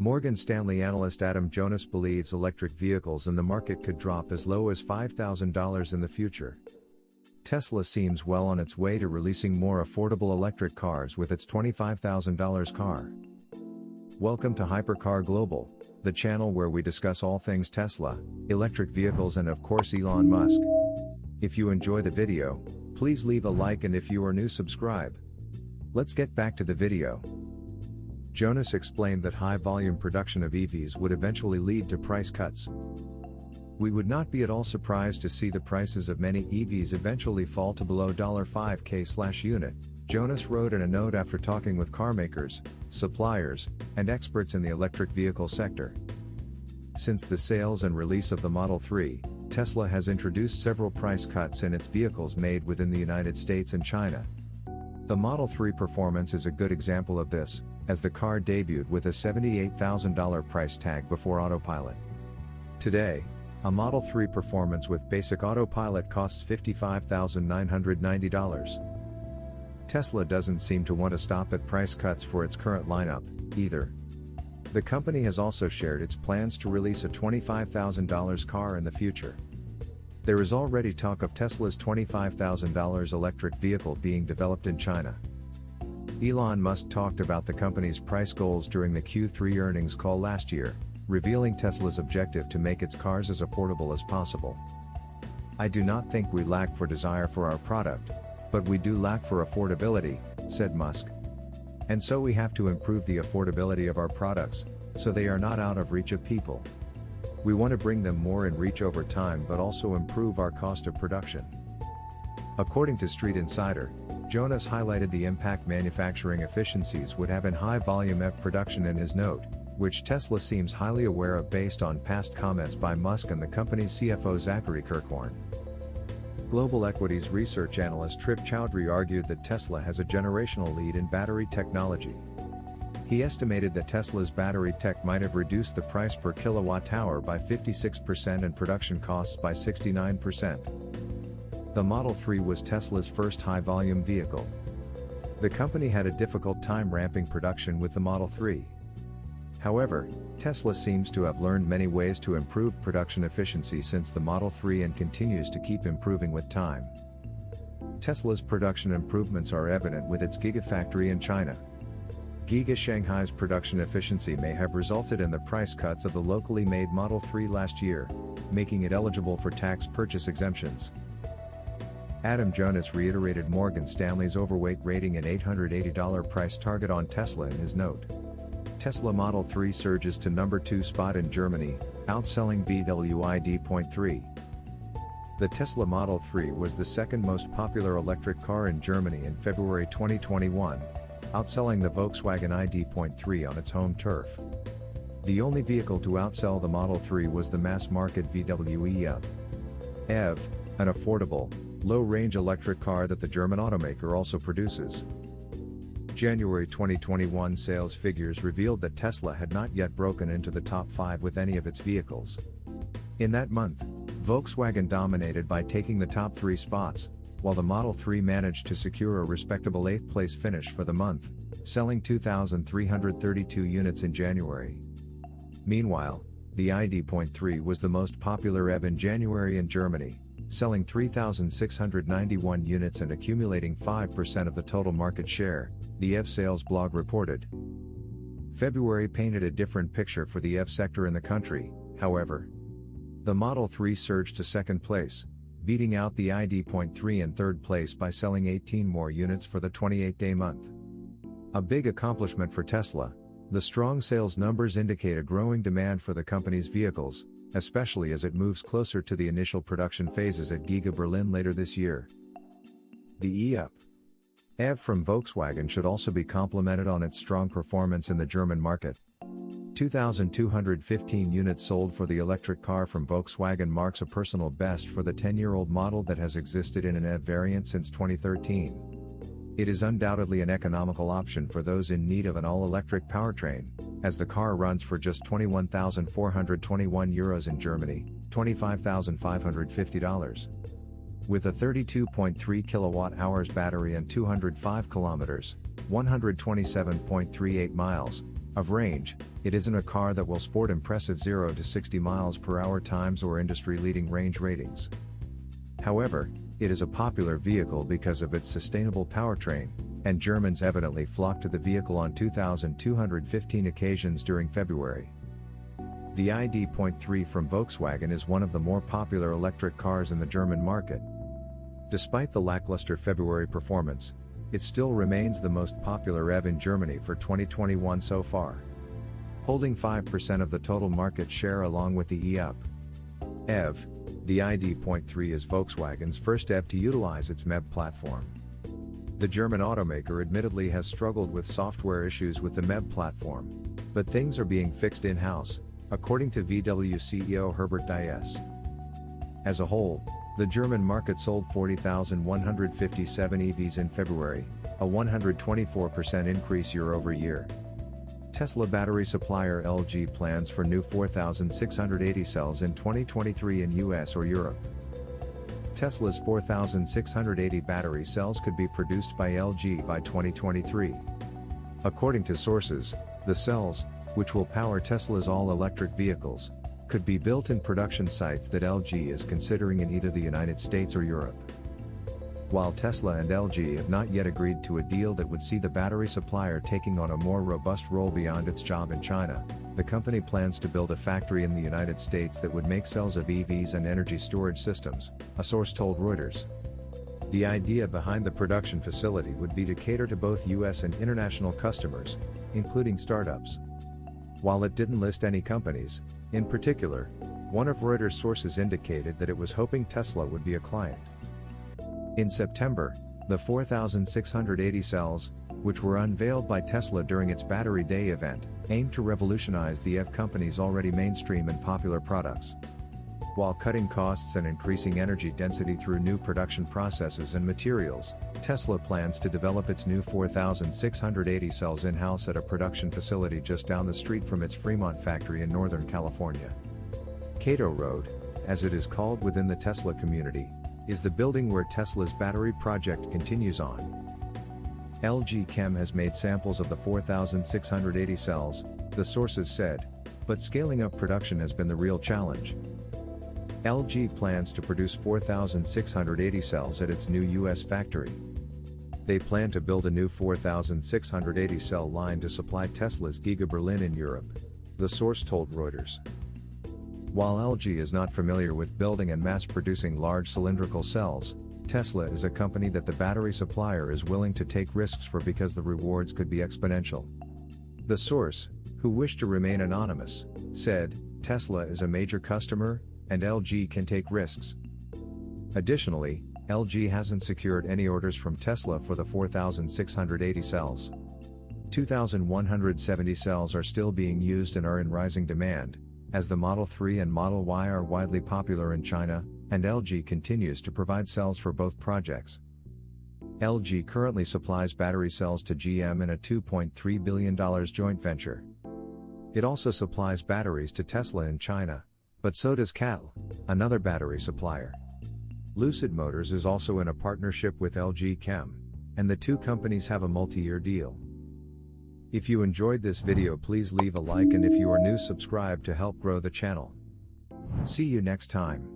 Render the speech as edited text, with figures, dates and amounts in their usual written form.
Morgan Stanley analyst Adam Jonas believes electric vehicles in the market could drop as low as $5,000 in the future. Tesla seems well on its way to releasing more affordable electric cars with its $25,000 car. Welcome to Hypercar Global, the channel where we discuss all things Tesla, electric vehicles and of course Elon Musk. If you enjoy the video, please leave a like, and if you are new, subscribe. Let's get back to the video. Jonas explained that high-volume production of EVs would eventually lead to price cuts. We would not be at all surprised to see the prices of many EVs eventually fall to below $5,000/unit, Jonas wrote in a note after talking with carmakers, suppliers, and experts in the electric vehicle sector. Since the sales and release of the Model 3, Tesla has introduced several price cuts in its vehicles made within the United States and China. The Model 3 Performance is a good example of this, as the car debuted with a $78,000 price tag before autopilot. Today, a Model 3 Performance with basic autopilot costs $55,990. Tesla doesn't seem to want to stop at price cuts for its current lineup, either. The company has also shared its plans to release a $25,000 car in the future. There is already talk of Tesla's $25,000 electric vehicle being developed in China. Elon Musk talked about the company's price goals during the Q3 earnings call last year, revealing Tesla's objective to make its cars as affordable as possible. "I do not think we lack for desire for our product, but we do lack for affordability," said Musk. "And so we have to improve the affordability of our products, so they are not out of reach of people. We want to bring them more in reach over time but also improve our cost of production." According to Street Insider, Jonas highlighted the impact manufacturing efficiencies would have in high-volume EV production in his note, which Tesla seems highly aware of based on past comments by Musk and the company's CFO Zachary Kirkhorn. Global equities research analyst Trip Chowdhury argued that Tesla has a generational lead in battery technology. He estimated that Tesla's battery tech might have reduced the price per kilowatt-hour by 56% and production costs by 69%. The Model 3 was Tesla's first high-volume vehicle. The company had a difficult time ramping production with the Model 3. However, Tesla seems to have learned many ways to improve production efficiency since the Model 3 and continues to keep improving with time. Tesla's production improvements are evident with its Gigafactory in China. Giga Shanghai's production efficiency may have resulted in the price cuts of the locally made Model 3 last year, making it eligible for tax purchase exemptions. Adam Jonas reiterated Morgan Stanley's overweight rating and $880 price target on Tesla in his note. Tesla Model 3 surges to number 2 spot in Germany, outselling VW ID.3. The Tesla Model 3 was the second most popular electric car in Germany in February 2021, outselling the Volkswagen ID.3 on its home turf. The only vehicle to outsell the Model 3 was the mass-market VW ID.3, an affordable, low-range electric car that the German automaker also produces. January 2021 sales figures revealed that Tesla had not yet broken into the top 5 with any of its vehicles. In that month, Volkswagen dominated by taking the top 3 spots, while the Model 3 managed to secure a respectable 8th-place finish for the month, selling 2,332 units in January. Meanwhile, the ID.3 was the most popular EV in January in Germany, selling 3,691 units and accumulating 5% of the total market share, the EV Sales blog reported. February painted a different picture for the EV sector in the country, however. The Model 3 surged to second place, beating out the ID.3 in third place by selling 18 more units for the 28-day month. A big accomplishment for Tesla. The strong sales numbers indicate a growing demand for the company's vehicles, especially as it moves closer to the initial production phases at Giga Berlin later this year. The EV from Volkswagen should also be complimented on its strong performance in the German market. 2,215 units sold for the electric car from Volkswagen marks a personal best for the 10-year-old model that has existed in an EV variant since 2013. It is undoubtedly an economical option for those in need of an all-electric powertrain, as the car runs for just €21,421 in Germany, $25,550. With a 32.3 kilowatt-hours battery and 205 kilometers, 127.38 miles, Of range, it isn't a car that will sport impressive 0 to 60 miles per hour times or industry-leading range ratings. However, it is a popular vehicle because of its sustainable powertrain, and Germans evidently flocked to the vehicle on 2,215 occasions during February. The ID.3 from Volkswagen is one of the more popular electric cars in the German market. Despite the lackluster February performance, it still remains the most popular EV in Germany for 2021 so far, holding 5% of the total market share along with the e-up! EV. The ID.3 is Volkswagen's first EV to utilize its MEB platform. The German automaker admittedly has struggled with software issues with the MEB platform, but things are being fixed in-house, according to VW CEO Herbert Diess. As a whole, the German market sold 40,157 EVs in February, a 124% increase year-over-year. Tesla battery supplier LG plans for new 4,680 cells in 2023 in US or Europe. Tesla's 4,680 battery cells could be produced by LG by 2023. According to sources, the cells, which will power Tesla's all-electric vehicles, could be built in production sites that LG is considering in either the United States or Europe. While Tesla and LG have not yet agreed to a deal that would see the battery supplier taking on a more robust role beyond its job in China, the company plans to build a factory in the United States that would make cells of EVs and energy storage systems, a source told Reuters. The idea behind the production facility would be to cater to both US and international customers, including startups. While it didn't list any companies, in particular, one of Reuters' sources indicated that it was hoping Tesla would be a client. In September, the 4,680 cells, which were unveiled by Tesla during its Battery Day event, aimed to revolutionize the EV company's already mainstream and popular products. While cutting costs and increasing energy density through new production processes and materials, Tesla plans to develop its new 4,680 cells in-house at a production facility just down the street from its Fremont factory in Northern California. Cato Road, as it is called within the Tesla community, is the building where Tesla's battery project continues on. LG Chem has made samples of the 4,680 cells, the sources said, but scaling up production has been the real challenge. LG plans to produce 4,680 cells at its new US factory. They plan to build a new 4,680 cell line to supply Tesla's Giga Berlin in Europe, the source told Reuters. While LG is not familiar with building and mass-producing large cylindrical cells, Tesla is a company that the battery supplier is willing to take risks for because the rewards could be exponential. The source, who wished to remain anonymous, said, "Tesla is a major customer, and LG can take risks." Additionally, LG hasn't secured any orders from Tesla for the 4,680 cells. 2,170 cells are still being used and are in rising demand, as the Model 3 and Model Y are widely popular in China, and LG continues to provide cells for both projects. LG currently supplies battery cells to GM in a $2.3 billion joint venture. It also supplies batteries to Tesla in China, but so does CATL, another battery supplier. Lucid Motors is also in a partnership with LG Chem, and the two companies have a multi-year deal. If you enjoyed this video, please leave a like, and if you are new, subscribe to help grow the channel. See you next time.